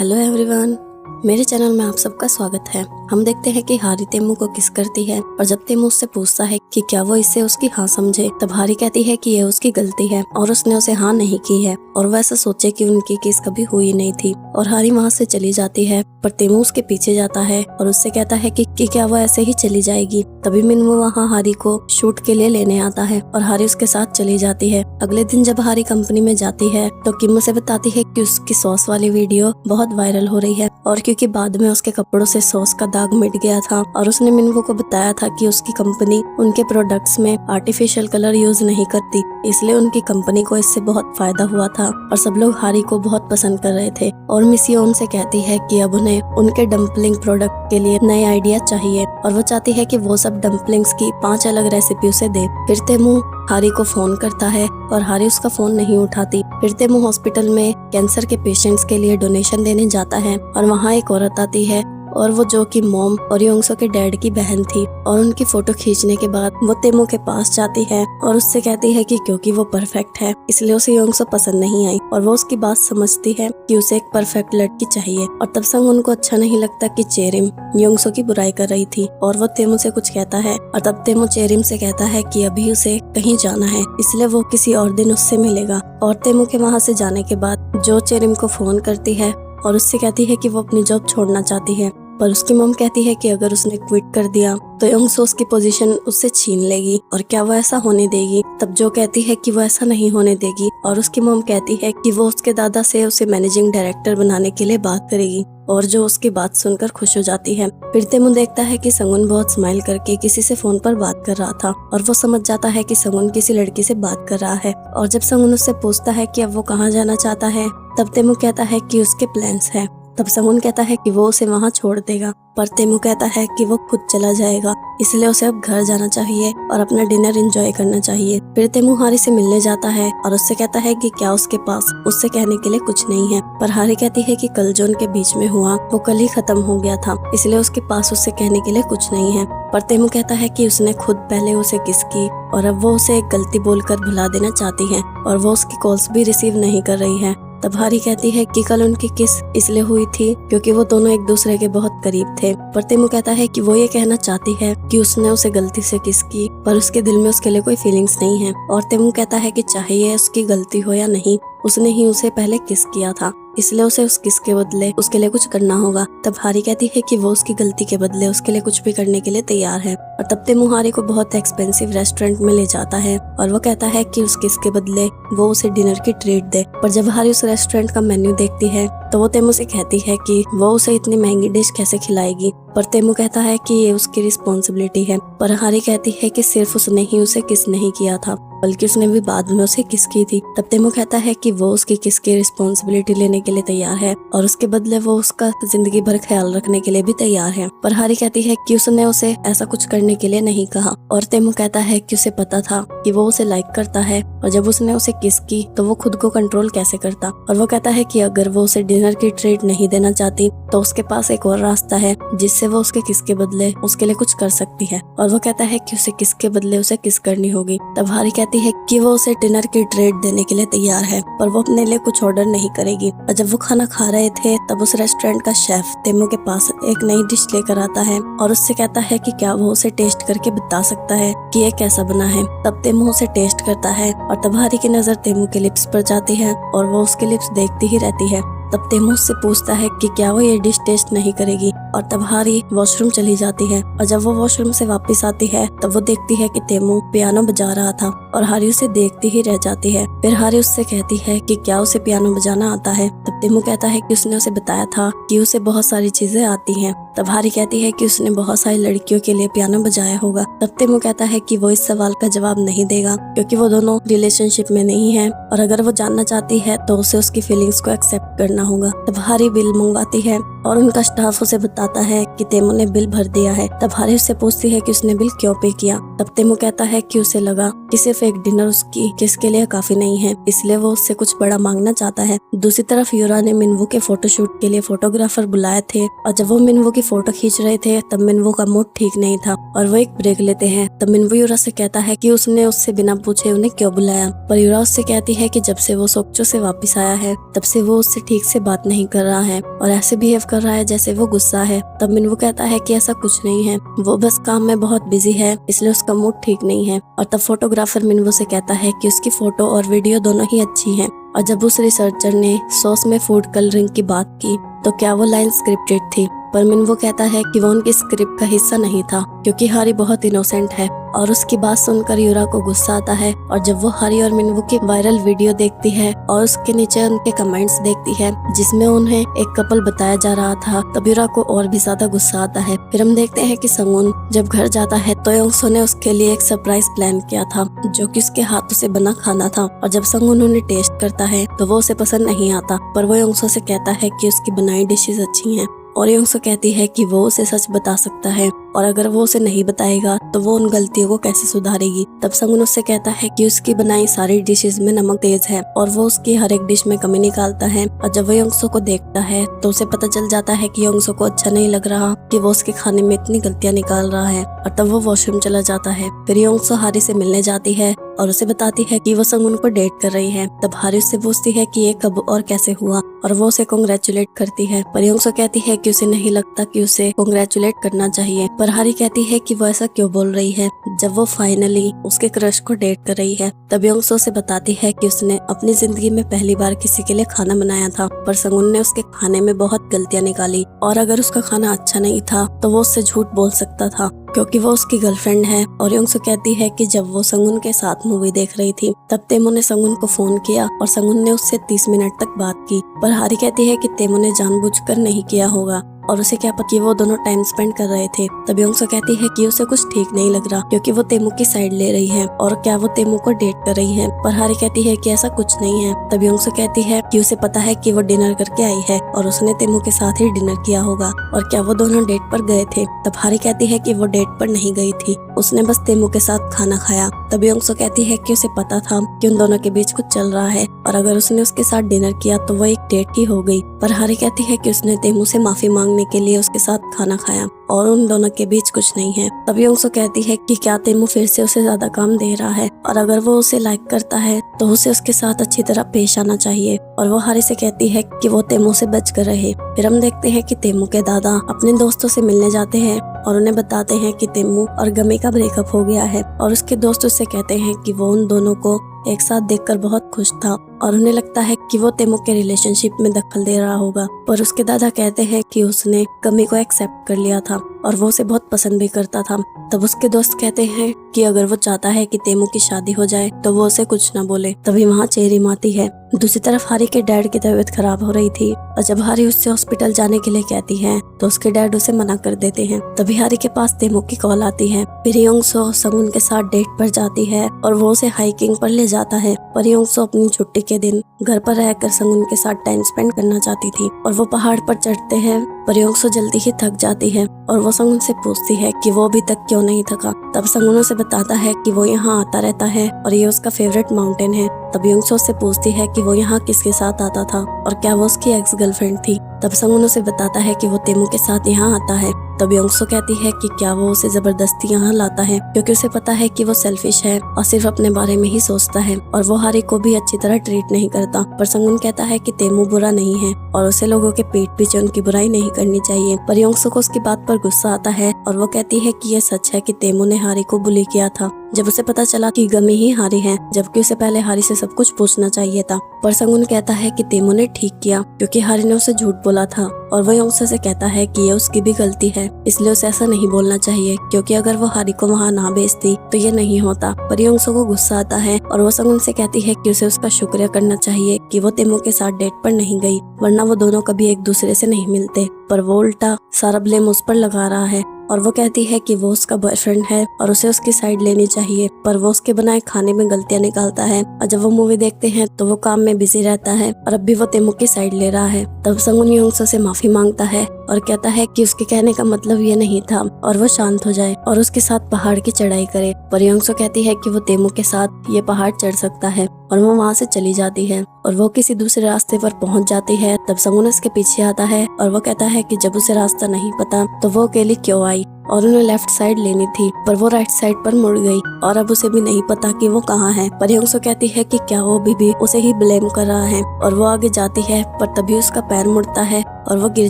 Hello everyone, मेरे channel में आप सबका स्वागत है। हम देखते हैं कि हारी तेमू को किस करती है और जब तेमू उससे पूछता है कि क्या वो इससे उसकी हाँ समझे, तब हारी कहती है कि ये उसकी गलती है और उसने उसे हाँ नहीं की है और वह ऐसा सोचे कि उनकी किस कभी हुई नहीं थी। और हारी वहाँ से चली जाती है, पर तेमू उसके पीछे जाता है और उससे कहता है कि क्या वो ऐसे ही चली जाएगी। तभी मिनमू वहाँ हारी को शूट के लिए लेने आता है और हारी उसके साथ चली जाती है। अगले दिन जब हारी कंपनी में जाती है तो किम उसे बताती है कि उसकी सॉस वाली वीडियो बहुत वायरल हो रही है और क्योंकि बाद में उसके कपड़ों से सॉस का दाग मिट गया था और उसने मिनवू को बताया था कि उसकी कंपनी उनके प्रोडक्ट्स में आर्टिफिशियल कलर यूज नहीं करती, इसलिए उनकी कंपनी को इससे बहुत फायदा हुआ था और सब लोग हारी को बहुत पसंद कर रहे थे। और मिस यो उनसे कहती है कि अब उन्हें उनके डम्पलिंग प्रोडक्ट के लिए नए आइडिया चाहिए और वो चाहती है कि वो सब डम्पलिंग्स की 5 अलग रेसिपी उसे दे। फिर तेमू हारी को फोन करता है और हारी उसका फोन नहीं उठाती। फिर तेमू हॉस्पिटल में कैंसर के पेशेंट्स के लिए डोनेशन देने जाता है और वहाँ एक औरत आती है और वो जो कि मॉम और योंगसो के डैड की बहन थी और उनकी फोटो खींचने के बाद वो तेमू के पास जाती है और उससे कहती है कि क्योंकि वो परफेक्ट है इसलिए उसे योंगसो पसंद नहीं आई और वो उसकी बात समझती है कि उसे एक परफेक्ट लड़की चाहिए। और तब संग उनको अच्छा नहीं लगता कि चेरिम योंगसो की बुराई कर रही थी और वो तेमू से कुछ कहता है और तब तेमू चेरिम से कहता है कि अभी उसे कहीं जाना है इसलिए वो किसी और दिन उससे मिलेगा। और तेमू के वहाँ से जाने के बाद जो चेरिम को फोन करती है और उससे कहती है कि वो अपनी जॉब छोड़ना चाहती है, पर उसकी मॉम कहती है कि अगर उसने क्विट कर दिया तो योंगसो उसकी पोजीशन उससे छीन लेगी और क्या वो ऐसा होने देगी। तब जो कहती है कि वो ऐसा नहीं होने देगी और उसकी मॉम कहती है कि वो उसके दादा से उसे मैनेजिंग डायरेक्टर बनाने के लिए बात करेगी और जो उसकी बात सुनकर खुश हो जाती है। फिर तेमू देखता है कि संगुन बहुत स्माइल करके किसी से फोन पर बात कर रहा था और वो समझ जाता है कि संगुन किसी लड़की से बात कर रहा है। और जब संगुन उससे पूछता है कि अब वो कहाँ जाना चाहता है, तब तेमू कहता है कि उसके प्लान्स है। तब संगुन कहता है कि वो उसे वहाँ छोड़ देगा, पर तेमू कहता है कि वो खुद चला जाएगा इसलिए उसे अब घर जाना चाहिए और अपना डिनर एंजॉय करना चाहिए। फिर तेमू हारी से मिलने जाता है और उससे कहता है कि क्या उसके पास उससे कहने के लिए कुछ नहीं है, पर हारी कहती है कि कल जो उनके बीच में हुआ वो कल ही खत्म हो गया था इसलिए उसके पास उससे कहने के लिए कुछ नहीं है। पर तेमू कहता है कि उसने खुद पहले उसे किस की और अब वो उसे एक गलती बोलकर भुला देना चाहती है और वो उसकी कॉल्स भी रिसीव नहीं कर रही है। तब हारी कहती है कि कल उनकी किस इसलिए हुई थी क्योंकि वो दोनों एक दूसरे के बहुत करीब थे। पर तेमू कहता है कि वो ये कहना चाहती है कि उसने उसे गलती से किस की, पर उसके दिल में उसके लिए कोई फीलिंग्स नहीं है। और तेमू कहता है कि चाहे ये उसकी गलती हो या नहीं, उसने ही उसे पहले किस किया था इसलिए उसे उस किस के बदले उसके लिए कुछ करना होगा। तब हारी कहती है कि वो उसकी गलती के बदले उसके लिए कुछ भी करने के लिए तैयार है। और तब तेमू हारी को बहुत एक्सपेंसिव रेस्टोरेंट में ले जाता है और वो कहता है कि उस किस के बदले वो उसे डिनर की ट्रीट दे। पर जब हारी उस रेस्टोरेंट का मेन्यू देखती है तो वो तेमू से कहती है कि वो उसे इतनी महंगी डिश कैसे खिलाएगी, पर तेमू कहता है कि ये उसकी रिस्पॉन्सिबिलिटी है। पर हारी कहती है कि सिर्फ उसने ही उसे किस नहीं किया था बल्कि उसने भी बाद में उसे किस की थी। तब तेमू कहता है कि वो उसकी किस की रिस्पॉन्सिबिलिटी लेने के लिए तैयार है और उसके बदले वो उसका जिंदगी भर ख्याल रखने के लिए भी तैयार है। पर हारी कहती है कि उसने उसे ऐसा कुछ करने के लिए नहीं कहा और तेमू कहता है कि उसे पता था कि वो उसे लाइक करता है और जब उसने उसे किस की तो वो खुद को कंट्रोल कैसे करता। और वो कहता है कि अगर वो उसे डिनर की ट्रीट नहीं देना चाहती तो उसके पास एक और रास्ता है जिससे वो उसके किस के बदले उसके लिए कुछ कर सकती है। और वो कहता है कि उसे किस के बदले उसे किस करनी होगी। तब हारी कहती है कि वो उसे डिनर की ट्रीट देने के लिए तैयार है, पर वो अपने लिए कुछ ऑर्डर नहीं करेगी। और जब वो खाना खा रहे थे तब उस रेस्टोरेंट का शेफ तेमू के पास एक नई डिश लेकर आता है और उससे कहता है कि क्या वो उसे टेस्ट करके बता सकता है कि ये कैसा बना है। तब तेमू उसे टेस्ट करता है और तब हारी की नजर तेमू के लिप्स पर जाती है और वो उसके लिप्स देखती ही रहती है। तब तेमू उससे पूछता है कि क्या वो ये डिश टेस्ट नहीं करेगी और तब हारी वॉशरूम चली जाती है। और जब वो वॉशरूम से वापस आती है तब वो देखती है कि तेमू पियानो बजा रहा था और हारी उसे देखती ही रह जाती है। फिर हारी उससे कहती है कि क्या उसे पियानो बजाना आता है। तब तेमू कहता है कि उसने उसे बताया था कि उसे बहुत सारी चीजें आती हैं। तब हारी कहती है कि उसने बहुत सारी लड़कियों के लिए पियानो बजाया होगा। तब तेमू कहता है कि वो इस सवाल का जवाब नहीं देगा क्योंकि वो दोनों रिलेशनशिप में नहीं है और अगर वो जानना चाहती है तो उसे उसकी फीलिंग्स को एक्सेप्ट करना होगा। तब हारी बिल मंगवाती है और उनका स्टाफ उसे बताता है कि तेमू ने बिल भर दिया है। तब हारी उससे पूछती है कि उसने बिल क्यों पे किया। तब तेमू कहता है कि उसे लगा कि सिर्फ एक डिनर उसकी किसके लिए काफी नहीं है, इसलिए वो उससे कुछ बड़ा मांगना चाहता है। दूसरी तरफ यूरा ने मिनवू के फोटोशूट के लिए फोटोग्राफर बुलाए थे और जब वो मिनवू की फोटो खींच रहे थे तब मिनवू का मूड ठीक नहीं था और वो एक ब्रेक लेते हैं। तब मिनवू यूरा से कहता है कि उसने उससे बिना पूछे उन्हें क्यों बुलाया, पर यूरा उससे कहती है कि जब से वो सोक्चो से वापस आया है तब से वो उससे ठीक से बात नहीं कर रहा है और ऐसे बिहेव कर रहा है जैसे वो गुस्सा है। तब मिनवू कहता है कि ऐसा कुछ नहीं है, वो बस काम में बहुत बिजी है इसलिए उसका मूड ठीक नहीं है। और तब फोटोग्राफर मिनवू से कहता है कि उसकी फोटो और वीडियो दोनों ही अच्छी हैं। और जब उस रिसर्चर ने सॉस में फूड कलरिंग की बात की तो क्या वो लाइन स्क्रिप्टेड थी, पर मिनवू कहता है कि वो उनकी स्क्रिप्ट का हिस्सा नहीं था क्योंकि हारी बहुत इनोसेंट है। और उसकी बात सुनकर यूरा को गुस्सा आता है और जब वो हारी और मिनवू की वायरल वीडियो देखती है और उसके नीचे उनके कमेंट्स देखती है जिसमें उन्हें एक कपल बताया जा रहा था तब यूरा को और भी ज्यादा गुस्सा आता है। फिर हम देखते हैं कि संगून जब घर जाता है तो योंगसो ने उसके लिए एक सरप्राइज प्लान किया था जो कि उसके हाथों से बना खाना था और जब संगून उन्हें टेस्ट करता है तो वो उसे पसंद नहीं आता, पर वो योंगसो से कहता है कि उसकी बनाई डिशेज अच्छी हैं और योंगसो कहती है कि वो उसे सच बता सकता है और अगर वो उसे नहीं बताएगा तो वो उन गलतियों को कैसे सुधारेगी। तब संगून उससे कहता है कि उसकी बनाई सारी डिशेज में नमक तेज है और वो उसकी हर एक डिश में कमी निकालता है। और जब वो योंगसो को देखता है तो उसे पता चल जाता है कि योंगसो को अच्छा नहीं लग रहा कि वो उसके खाने में इतनी गलतियां निकाल रहा है और तब वो वॉशरूम चला जाता है। फिर योंगसो हारी से मिलने जाती है और उसे बताती है कि वो संगून को डेट कर रही है। तब हारी उससे पूछती है कि ये कब और कैसे हुआ और वो उसे कांग्रेचुलेट करती है, पर योंगसो कहती है कि उसे नहीं लगता कि उसे कांग्रेचुलेट करना चाहिए। पर हारी कहती है कि वो ऐसा क्यों बोल रही है जब वो फाइनली उसके क्रश को डेट कर रही है। तब योंगसो से बताती है कि उसने अपनी जिंदगी में पहली बार किसी के लिए खाना बनाया था पर संगून ने उसके खाने में बहुत गलतियां निकाली और अगर उसका खाना अच्छा नहीं था तो वो उससे झूठ बोल सकता था क्योंकि वो उसकी गर्लफ्रेंड है। और योंगसो कहती है कि जब वो संगून के साथ मूवी देख रही थी तब तेमू ने संगून को फोन किया और संगून ने उससे 30 मिनट तक बात की, पर हारी कहती है कि तेमू ने जानबूझकर नहीं किया होगा और उसे क्या पता कि वो दोनों टाइम स्पेंड कर रहे थे। तब योंगसो कहती है कि उसे कुछ ठीक नहीं लग रहा क्योंकि वो तेमू की साइड ले रही है और क्या वो तेमू को डेट कर रही है, पर हारी कहती है कि ऐसा कुछ नहीं है। तब योंगसो कहती है कि उसे पता है कि वो डिनर करके आई है और उसने तेमू के साथ ही डिनर किया होगा और क्या वो दोनों डेट पर गए थे। तब हारी कहती है कि वो डेट पर नहीं गई थी, उसने बस तेमू के साथ खाना खाया। तब योंगसो कहती है कि उसे पता था कि उन दोनों के बीच कुछ चल रहा है और अगर उसने उसके साथ डिनर किया तो वो एक डेट ही हो गई, पर हारी कहती है कि उसने तेमू से माफी मांगने के लिए उसके साथ खाना खाया और उन दोनों के बीच कुछ नहीं है। तब योंगसो कहती है कि क्या तेमू फिर से उसे ज्यादा काम दे रहा है और अगर वो उसे लाइक करता है तो उसे उसके साथ अच्छी तरह पेश आना चाहिए और वो हारी से कहती है कि वो तेमू से बच कर रहे। फिर हम देखते हैं कि तेमू के दादा अपने दोस्तों से मिलने जाते हैं और उन्हें बताते हैं कि तेमू और गमी का ब्रेकअप हो गया है और उसके दोस्त उससे कहते हैं कि वो उन दोनों को एक साथ देखकर बहुत खुश था और उन्हें लगता है कि वो तेमू के रिलेशनशिप में दखल दे रहा होगा, पर उसके दादा कहते हैं कि उसने गमी को एक्सेप्ट कर लिया था और वो उसे बहुत पसंद भी करता था। तब उसके दोस्त कहते हैं कि अगर वो चाहता है कि तेमू की शादी हो जाए तो वो उसे कुछ ना बोले। तभी वहाँ चेरी आती है। दूसरी तरफ हारी के डैड की तबीयत खराब हो रही थी और जब हारी उससे हॉस्पिटल जाने के लिए कहती है तो उसके डैड उसे मना कर देते हैं। तभी हारी के पास तेमू की कॉल आती है। फिर योंगसो संगून के साथ डेट पर जाती है और वो उसे हाइकिंग पर ले जाता है, पर योंगसो अपनी छुट्टी के दिन घर पर रहकर संगून के साथ टाइम स्पेंड करना चाहती थी और वो पहाड़ पर चढ़ते हैं, पर योंगसो जल्दी ही थक जाती है और वो संगून से पूछती है कि वो अभी तक क्यों नहीं थका। तब संगून उसे बताता है कि वो यहाँ आता रहता है और ये उसका फेवरेट माउंटेन है। तब योंगसो से पूछती है कि वो यहाँ किसके साथ आता था और क्या वो उसकी एक्स गर्लफ्रेंड थी। तब संगून उसे बताता है कि वो तेमू के साथ यहाँ आता है। तब योंगसो कहती है कि क्या वो उसे जबरदस्ती यहाँ लाता है क्योंकि उसे पता है कि वो सेल्फिश है और सिर्फ अपने बारे में ही सोचता है और वो हारी को भी अच्छी तरह ट्रीट नहीं करता। पर संगून कहता है कि तेमू बुरा नहीं है और उसे लोगों के पीठ पीछे उनकी बुराई नहीं करनी चाहिए, पर योंगसो को उसकी बात पर गुस्सा आता है और वो कहती है कि ये सच है कि तेमू ने हारी को बुली किया था जब उसे पता चला कि गमी ही हारी है, जबकि उसे पहले हारी से सब कुछ पूछना चाहिए था। पर संगून कहता है कि तेमू ने ठीक किया क्योंकि हारी ने उसे झूठ बोला था और वो योंगसो से कहता है कि ये उसकी भी गलती है, इसलिए उसे ऐसा नहीं बोलना चाहिए क्योंकि अगर वो हारी को वहाँ ना भेजती तो ये नहीं होता। पर योंगसो को गुस्सा आता है और वो संगून से कहती है कि उसे उसका शुक्रिया करना चाहिए कि वो तेमू के साथ डेट पर नहीं गई, वरना वो दोनों कभी एक दूसरे से नहीं मिलते। पर वो उल्टा सारा ब्लेम उस पर लगा रहा है और वो कहती है कि वो उसका बॉयफ्रेंड है और उसे उसकी साइड लेनी चाहिए, पर वो उसके बनाए खाने में गलतियां निकालता है और जब वो मूवी देखते हैं तो वो काम में बिजी रहता है और अब भी वो तेमू की साइड ले रहा है। तब संगून योंगसो से माफी मांगता है और कहता है कि उसके कहने का मतलब ये नहीं था और वो शांत हो जाए और उसके साथ पहाड़ की चढ़ाई करे। पर योंगसो कहती है कि वो तेमू के साथ ये पहाड़ चढ़ सकता है और वो वहाँ से चली जाती है और वो किसी दूसरे रास्ते पर पहुँच जाती है। तब संगून उसके पीछे आता है और वो कहता है कि जब उसे रास्ता नहीं पता तो वो अकेली क्यों आई और उन्हें लेफ्ट साइड लेनी थी, पर वो राइट साइड पर मुड़ गई और अब उसे भी नहीं पता कि वो कहाँ है। पर योंगसो कहती है कि क्या वो भी उसे ही ब्लेम कर रहा है और वो आगे जाती है, पर तभी उसका पैर मुड़ता है और वो गिर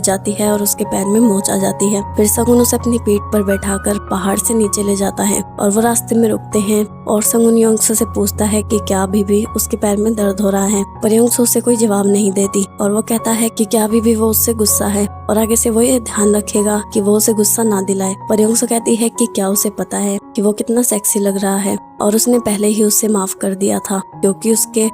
जाती है और उसके पैर में मोच आ जाती है। फिर संगून उसे अपनी पीठ पर बैठाकर पहाड़ से नीचे ले जाता है और वो रास्ते में रुकते हैं और संगून योंगसो से पूछता है कि क्या अभी भी उसके पैर में दर्द हो रहा है, पर योंगसो उसे कोई जवाब नहीं देती और वो कहता है कि क्या अभी भी वो उससे गुस्सा है और आगे से वो ये ध्यान रखेगा कि वो उसे गुस्सा ना दिलाए। पर योंगसो कहती है कि क्या उसे पता है कि वो कितना सेक्सी लग रहा है और उसने पहले ही उसे माफ कर दिया था, क्योंकि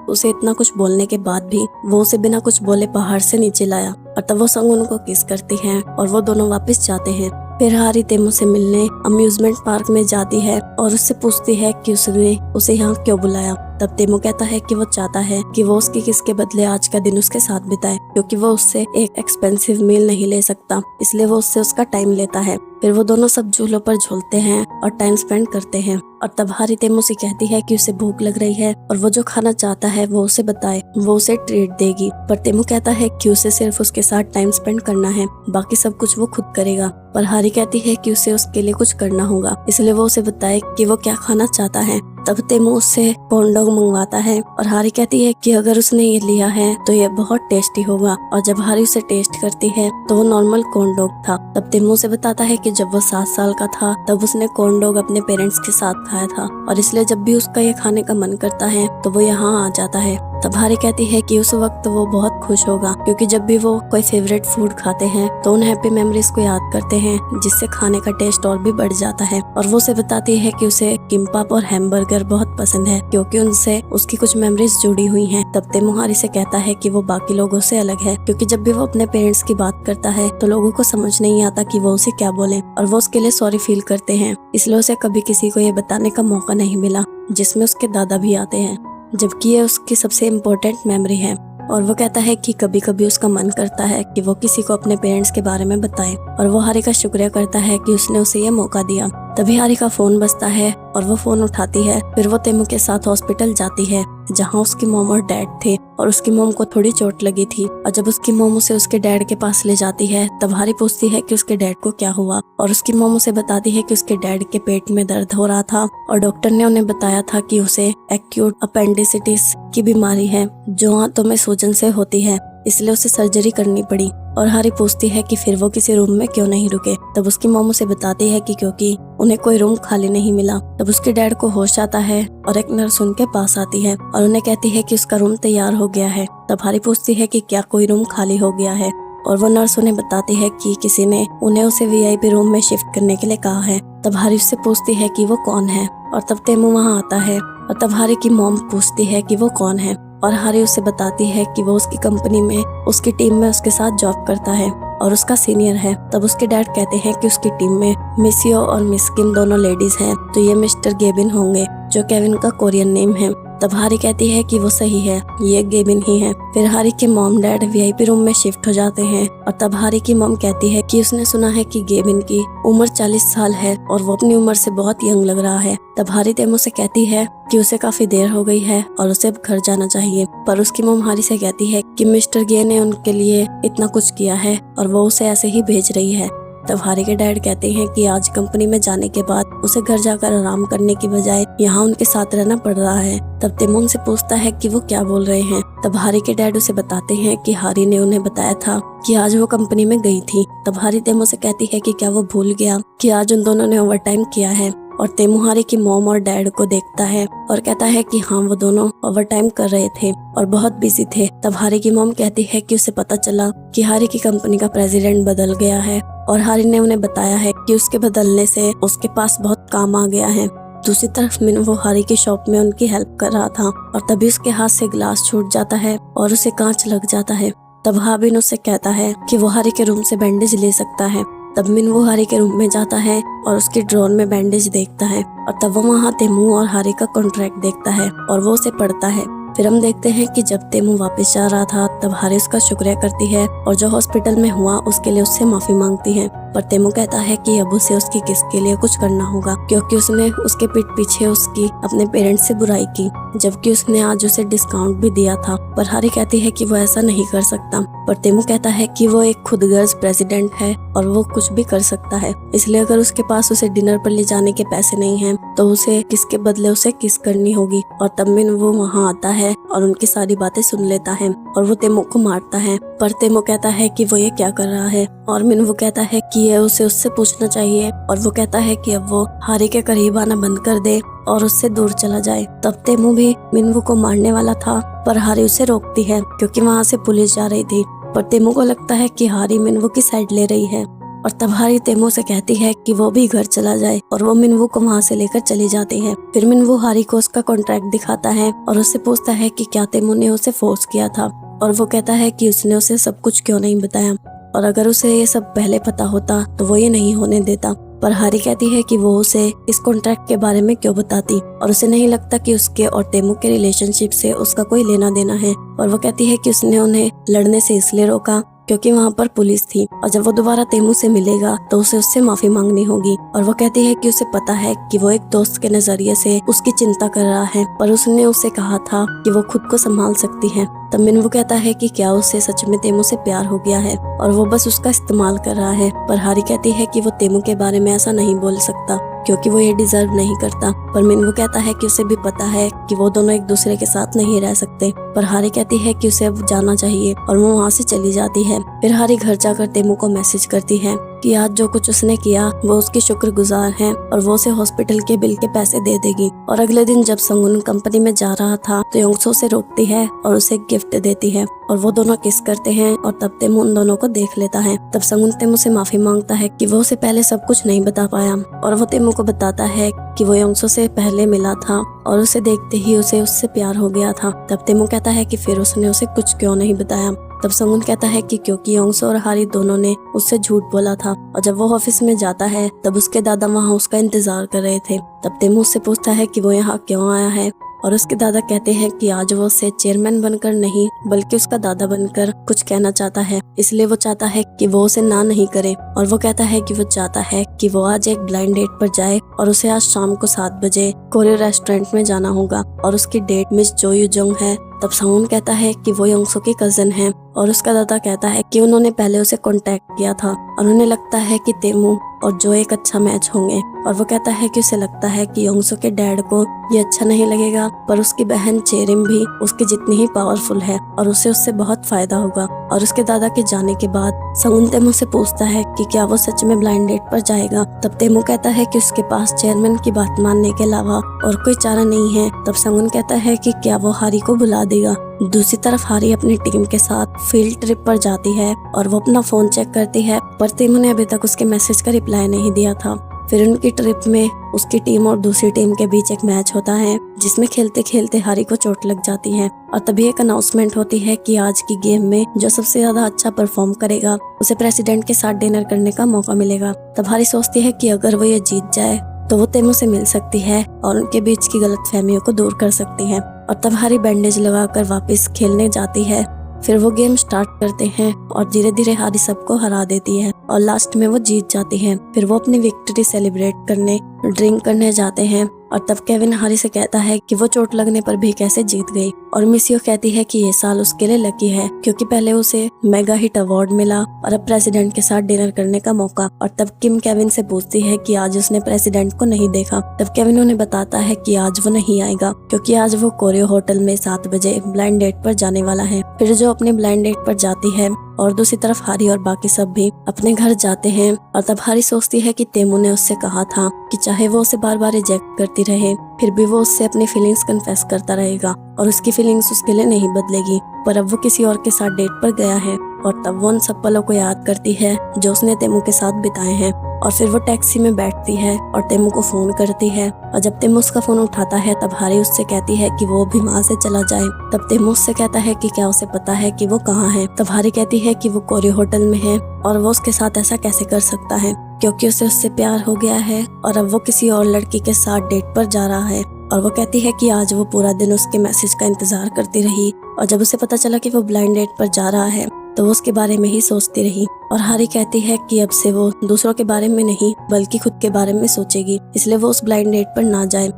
उसे इतना कुछ बोलने के बाद भी वो उसे बिना कुछ बोले पहाड़ से नीचे लाया। और तब वो संगून को किस करती है और वो दोनों वापस जाते हैं। फिर हारी तेमू से मिलने अम्यूजमेंट पार्क में जाती है और उससे पूछती है कि उसने उसे यहाँ क्यों बुलाया। तब तेमू कहता है कि वो चाहता है कि वो उसकी किस के बदले आज का दिन उसके साथ बिताए, क्योंकि वो उससे एक एक्सपेंसिव मील नहीं ले सकता, इसलिए वो उससे उसका टाइम लेता है। फिर वो दोनों सब झूलों पर झूलते हैं और टाइम स्पेंड करते हैं। और तब हारी तेमू से कहती है कि उसे भूख लग रही है और वो जो खाना चाहता है वो उसे बताए, वो उसे ट्रीट देगी। पर तेमू कहता है कि उसे सिर्फ उसके साथ टाइम स्पेंड करना है, बाकी सब कुछ वो खुद करेगा। पर हारी कहती है कि उसे उसके लिए कुछ करना होगा, इसलिए वो उसे बताए कि वो क्या खाना चाहता है। तब तेमू उससे कॉर्न डॉग मंगवाता है और हारी कहती है कि अगर उसने ये लिया है तो ये बहुत टेस्टी होगा। और जब हारी उसे टेस्ट करती है तो वो नॉर्मल कॉर्न डॉग था। तब तेमू उसे बताता है कि जब वो 7 साल का था तब उसने कॉर्न डॉग अपने पेरेंट्स के साथ खाया था और इसलिए जब भी उसका ये खाने का मन करता है तो वो यहाँ आ जाता है। तब हारी कहती है कि उस वक्त वो बहुत खुश होगा, क्योंकि जब भी वो कोई फेवरेट फूड खाते हैं तो उन हैप्पी मेमोरीज को याद करते हैं, जिससे खाने का टेस्ट और भी बढ़ जाता है। और वो उसे बताती है कि उसे किम्पाप और हैमबर्गर बहुत पसंद है, क्योंकि उनसे उसकी कुछ मेमोरीज जुड़ी हुई हैं। तब तेमू हारी से कहता है कि वो बाकी लोगों से अलग है, क्योंकि जब भी वो अपने पेरेंट्स की बात करता है तो लोगों को समझ नहीं आता कि वो उसे क्या बोले और वो उसके लिए सॉरी फील करते हैं। इसलिए उसे कभी किसी को ये बताने का मौका नहीं मिला, जिसमें उसके दादा भी आते हैं, जबकि ये उसकी सबसे इम्पोर्टेंट मेमोरी है। और वो कहता है कि कभी कभी उसका मन करता है कि वो किसी को अपने पेरेंट्स के बारे में बताए और वो हारी का शुक्रिया करता है कि उसने उसे ये मौका दिया। तभी हारी का फोन बजता है और वो फोन उठाती है। फिर वो तेमू के साथ हॉस्पिटल जाती है, जहाँ उसकी मॉम और डैड थे और उसकी मॉम को थोड़ी चोट लगी थी। और जब उसकी मॉम उसे उसके डैड के पास ले जाती है तब हारी पूछती है कि उसके डैड को क्या हुआ और उसकी मॉम उसे बताती है कि उसके डैड के पेट में दर्द हो रहा था और डॉक्टर ने उन्हें बताया था कि उसे एक्यूट अपेंडिसाइटिस की बीमारी है, जो आंतों में सूजन से होती है, इसलिए उसे सर्जरी करनी पड़ी। और हारी पूछती है कि फिर वो किसी रूम में क्यों नहीं रुके। तब उसकी मॉम उसे बताती है कि क्योंकि उन्हें कोई रूम खाली नहीं मिला। तब उसके डैड को होश आता है और एक नर्स उनके पास आती है और उन्हें कहती है कि उसका रूम तैयार हो गया है। तब हारी पूछती है कि क्या कोई रूम खाली हो गया है और वो नर्स उन्हें बताती है कि किसी ने उन्हें उसे वीआईपी रूम में शिफ्ट करने के लिए कहा है। तब हारी उससे पूछती है कि वो कौन है और तब तेमू वहाँ आता है और तब हारी की मॉम पूछती है कि वो कौन है और हारी उसे बताती है कि वो उसकी कंपनी में उसकी टीम में उसके साथ जॉब करता है और उसका सीनियर है। तब उसके डैड कहते हैं कि उसकी टीम में मिस यो और मिस किम दोनों लेडीज हैं, तो ये मिस्टर गेबिन होंगे, जो केविन का कोरियन नेम है। तब हारी कहती है कि वो सही है, ये गेबिन ही है। फिर हारी के मॉम डैड वीआईपी रूम में शिफ्ट हो जाते हैं और तब हारी की मॉम कहती है कि उसने सुना है कि गेबिन की उम्र 40 साल है और वो अपनी उम्र से बहुत यंग लग रहा है। तब हारी तेमू से कहती है कि उसे काफी देर हो गई है और उसे अब घर जाना चाहिए, पर उसकी मॉम हारी से कहती है कि मिस्टर गे ने उनके लिए इतना कुछ किया है और वो उसे ऐसे ही भेज रही है। तब हारी के डैड कहते हैं कि आज कंपनी में जाने के बाद उसे घर जाकर आराम करने की बजाय यहाँ उनके साथ रहना पड़ रहा है। तब तेमू उनसे पूछता है कि वो क्या बोल रहे हैं। तब हारी के डैड उसे बताते हैं कि हारी ने उन्हें बताया था कि आज वो कंपनी में गई थी। तब हारी तेमू से कहती है कि क्या वो भूल गया कि आज उन दोनों ने ओवर टाइम किया है। और तेमू हारी की मॉम और डैड को देखता है और कहता है कि हाँ, वो दोनों ओवर टाइम कर रहे थे और बहुत बिजी थे। तब हारी की मॉम कहती है कि उसे पता चला कि हारी की कंपनी का प्रेसिडेंट बदल गया है और हारी ने उन्हें बताया है कि उसके बदलने से उसके पास बहुत काम आ गया है। दूसरी तरफ मिन वो हारी की शॉप में उनकी हेल्प कर रहा था और तभी उसके हाथ से ग्लास छूट जाता है और उसे कांच लग जाता है। तब हाबिन उससे कहता है कि वो हारी के रूम से बैंडेज ले सकता है। तब मिन वो हारी के रूम में जाता है और उसके ड्रॉर में बैंडेज देखता है और तब वो वहाँ तेमू और हारी का कॉन्ट्रैक्ट देखता है और वो उसे पढ़ता है। फिर हम देखते हैं कि जब तेमू वापस जा रहा था तब हारी उसका शुक्रिया करती है और जो हॉस्पिटल में हुआ उसके लिए उससे माफी मांगती है। पर तेमू कहता है कि अब उसे उसकी किस के लिए कुछ करना होगा, क्योंकि उसने उसके पीठ पीछे उसकी अपने पेरेंट्स से बुराई की, जबकि उसने आज उसे डिस्काउंट भी दिया था। पर हारी कहती है कि वो ऐसा नहीं कर सकता। पर तेमू कहता है कि वो एक खुदगर्ज प्रेसिडेंट है और वो कुछ भी कर सकता है, इसलिए अगर उसके पास उसे डिनर पर ले जाने के पैसे नहीं हैं तो उसे किसके बदले उसे किस करनी होगी। और तब मिन वो वहाँ आता है और उनकी सारी बातें सुन लेता है और वो तेमू को मारता है। पर तेमू कहता है कि वो ये क्या कर रहा है और मिन वो कहता है कि ये उसे उससे पूछना चाहिए और वो कहता है कि अब वो हारी के करीब आना बंद कर दे और उससे दूर चला जाए। तब तेमू भी मिनवू को मारने वाला था पर हारी उसे रोकती है क्योंकि वहाँ से पुलिस जा रही थी। पर तेमू को लगता है कि हारी मिनवू की साइड ले रही है और तब हारी तेमू से कहती है कि वो भी घर चला जाए और वो मिनवू को वहाँ से लेकर चली जाती है। फिर मिनवू हारी को उसका कॉन्ट्रैक्ट दिखाता है और उससे पूछता है कि क्या तेमू ने उसे फोर्स किया था और वो कहता है कि उसने उसे सब कुछ क्यों नहीं बताया और अगर उसे ये सब पहले पता होता तो वो ये नहीं होने देता। पर हारी कहती है कि वो उसे इस कॉन्ट्रैक्ट के बारे में क्यों बताती और उसे नहीं लगता कि उसके और तेमू के रिलेशनशिप से उसका कोई लेना देना है। और वो कहती है कि उसने उन्हें लड़ने से इसलिए रोका क्योंकि वहाँ पर पुलिस थी और जब वो दोबारा तेमू से मिलेगा तो उसे उससे माफी मांगनी होगी। और वो कहती है कि उसे पता है कि वो एक दोस्त के नजरिए से उसकी चिंता कर रहा है पर उसने उसे कहा था कि वो खुद को संभाल सकती है। तब मिनवू कहता है कि क्या उसे सच में तेमू से प्यार हो गया है और वो बस उसका इस्तेमाल कर रहा है। पर हारी कहती है कि वो तेमू के बारे में ऐसा नहीं बोल सकता क्योंकि वो ये डिजर्व नहीं करता। पर मिनवू कहता है कि उसे भी पता है कि वो दोनों एक दूसरे के साथ नहीं रह सकते। पर हारी कहती है कि उसे अब जाना चाहिए और वो वहाँ से चली जाती है। फिर हारी घर जाकर तेमू को मैसेज करती है कि आज जो कुछ उसने किया वो उसकी शुक्रगुजार है और वो उसे हॉस्पिटल के बिल के पैसे दे देगी। और अगले दिन जब संगुन कंपनी में जा रहा था तो योंगसो से रोकती है और उसे गिफ्ट देती है और वो दोनों किस करते हैं और तब तेमू उन दोनों को देख लेता है। तब संगुन तेमू से माफी मांगता है कि वो उसे पहले सब कुछ नहीं बता पाया और वो तेमू को बताता है कि वो योंगसो से पहले मिला था और उसे देखते ही उसे उससे प्यार हो गया था। तब तेमू कहता है कि फिर उसने उसे कुछ क्यों नहीं बताया। तब संगुन कहता है कि क्योंकि योंगसो और हारी दोनों ने उससे झूठ बोला था। और जब वो ऑफिस में जाता है तब उसके दादा वहाँ उसका इंतजार कर रहे थे। तब तेमू उससे पूछता है कि वो यहाँ क्यों आया है और उसके दादा कहते हैं कि आज वो उससे चेयरमैन बनकर नहीं बल्कि उसका दादा बनकर कुछ कहना चाहता है, इसलिए वो चाहता है कि वो उसे ना नहीं करे। और वो कहता है कि वो चाहता है कि वो आज एक ब्लाइंड डेट पर जाए और उसे आज शाम को 7 बजे कोरियो रेस्टोरेंट में जाना होगा और उसकी डेट मिस जो युजोंग है। तब संगुन कहता है कि वो योंगसो की कजन है और उसका दादा कहता है कि उन्होंने पहले उसे कांटेक्ट किया था और उन्हें लगता है कि तेमू और जो एक अच्छा मैच होंगे। और वो कहता है कि उसे लगता है कि योंगसो के डैड को ये अच्छा नहीं लगेगा पर उसकी बहन चेरिम भी उसकी जितनी ही पावरफुल है और उसे उससे बहुत फायदा होगा। और उसके दादा के जाने के बाद संगुन तेमू से पूछता है कि क्या वो सच में ब्लाइंड डेट पर जाएगा। तब तेमू कहता है कि उसके पास चेयरमैन की बात मानने के अलावा और कोई चारा नहीं है। तब संगुन कहता है कि क्या वो हारी को बुला देगा। दूसरी तरफ हारी अपनी टीम के साथ फील्ड ट्रिप पर जाती है और वो अपना फोन चेक करती है पर तेमू ने अभी तक उसके मैसेज का रिप्लाई नहीं दिया था। फिर उनकी ट्रिप में उसकी टीम और दूसरी टीम के बीच एक मैच होता है जिसमें खेलते खेलते हारी को चोट लग जाती है और तभी एक अनाउंसमेंट होती है कि आज की गेम में जो सबसे ज्यादा अच्छा परफॉर्म करेगा उसे प्रेसिडेंट के साथ डिनर करने का मौका मिलेगा। तब हारी सोचती है कि अगर वो ये जीत जाए तो वो तेमू से मिल सकती है और उनके बीच की गलतफहमियों को दूर कर सकती है। और तब हारी बैंडेज लगाकर वापस खेलने जाती है। फिर वो गेम स्टार्ट करते हैं और धीरे धीरे हारी सबको हरा देती है और लास्ट में वो जीत जाती है। फिर वो अपनी विक्ट्री सेलिब्रेट करने ड्रिंक करने जाते हैं और तब केविन हारी से कहता है कि वो चोट लगने पर भी कैसे जीत गई। और मिसियो कहती है कि ये साल उसके लिए लकी है क्योंकि पहले उसे मेगा हिट अवार्ड मिला और अब प्रेसिडेंट के साथ डिनर करने का मौका। और तब किम केविन से पूछती है कि आज उसने प्रेसिडेंट को नहीं देखा। तब केविन उन्हें बताता है कि आज वो नहीं आएगा क्योंकि आज वो कोरियो होटल में 7 बजे ब्लाइंड डेट पर जाने वाला है। फिर जो अपने ब्लाइंड डेट पर जाती है और दूसरी तरफ हारी और बाकी सब भी अपने घर जाते हैं। और तब हारी सोचती है कि तेमू ने उससे कहा था कि चाहे वो उसे बार बार रिजेक्ट करती रहे फिर भी वो उससे अपनी फीलिंग्स कन्फेस करता रहेगा और उसकी फीलिंग्स उसके लिए नहीं बदलेगी। पर अब वो किसी और के साथ डेट पर गया है और तब वो उन सब पलों को याद करती है जो उसने तेमू के साथ बिताए हैं। और फिर वो टैक्सी में बैठती है और तेमू को फोन करती है और जब तेमू उसका फोन उठाता है तब हारी उससे कहती है कि वो भी वहाँ से चला जाए। तब तेमू उससे कहता है कि क्या उसे पता है कि वो कहाँ है। तब हारी कहती है कि वो कोरियो होटल में है और वो उसके साथ ऐसा कैसे कर सकता है क्योंकि उसे उससे प्यार हो गया है और अब वो किसी और लड़की के साथ डेट पर जा रहा है। और वो कहती है कि आज वो पूरा दिन उसके मैसेज का इंतजार करती रही और जब उसे पता चला कि वो ब्लाइंड डेट पर जा रहा है तो वो उसके बारे में ही सोचती रही। और हारी कहती है कि अब से वो दूसरों के बारे में नहीं बल्कि खुद के बारे में सोचेगी, इसलिए वो उस ब्लाइंड डेट पर ना जाए।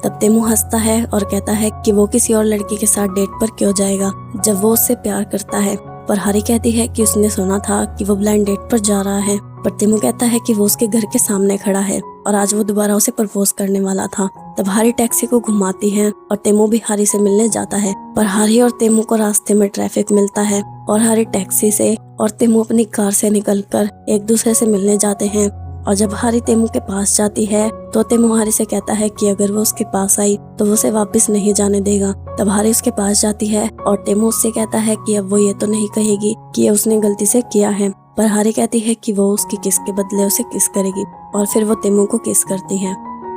तब तेमू हंसता है और कहता है कि वो किसी और लड़की के साथ डेट पर क्यों जाएगा जब वो उससे प्यार करता है। पर हारी कहती है कि उसने सुना था कि वो ब्लाइंड डेट पर जा रहा है, पर तेमू कहता है कि वो उसके घर के सामने खड़ा है और आज वो दोबारा उसे प्रपोज करने वाला था। तब हारी टैक्सी को घुमाती है और तेमू भी हारी से मिलने जाता है, पर हारी और तेमू को रास्ते में ट्रैफिक मिलता है और हारी टैक्सी से और तेमू अपनी कार से निकलकर एक दूसरे से मिलने जाते हैं। और जब हारी तेमू के पास जाती है तो तेमू हारी से कहता है कि अगर वो उसके पास आई तो वो उसे वापस नहीं जाने देगा। तब हारी उसके पास जाती है और तेमू उससे कहता है कि अब वो ये तो नहीं कहेगी कि ये उसने गलती से किया है, पर हारी कहती है कि वो उसकी किस के बदले उसे किस करेगी और फिर वो तेमू को किस करती है।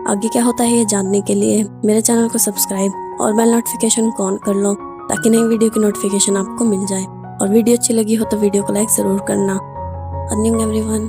आगे क्या होता है ये जानने के लिए मेरे चैनल को सब्सक्राइब और बेल नोटिफिकेशन को ऑन कर लो ताकि नई वीडियो की नोटिफिकेशन आपको मिल जाए। और वीडियो अच्छी लगी हो तो वीडियो को लाइक जरूर करना। Earning everyone.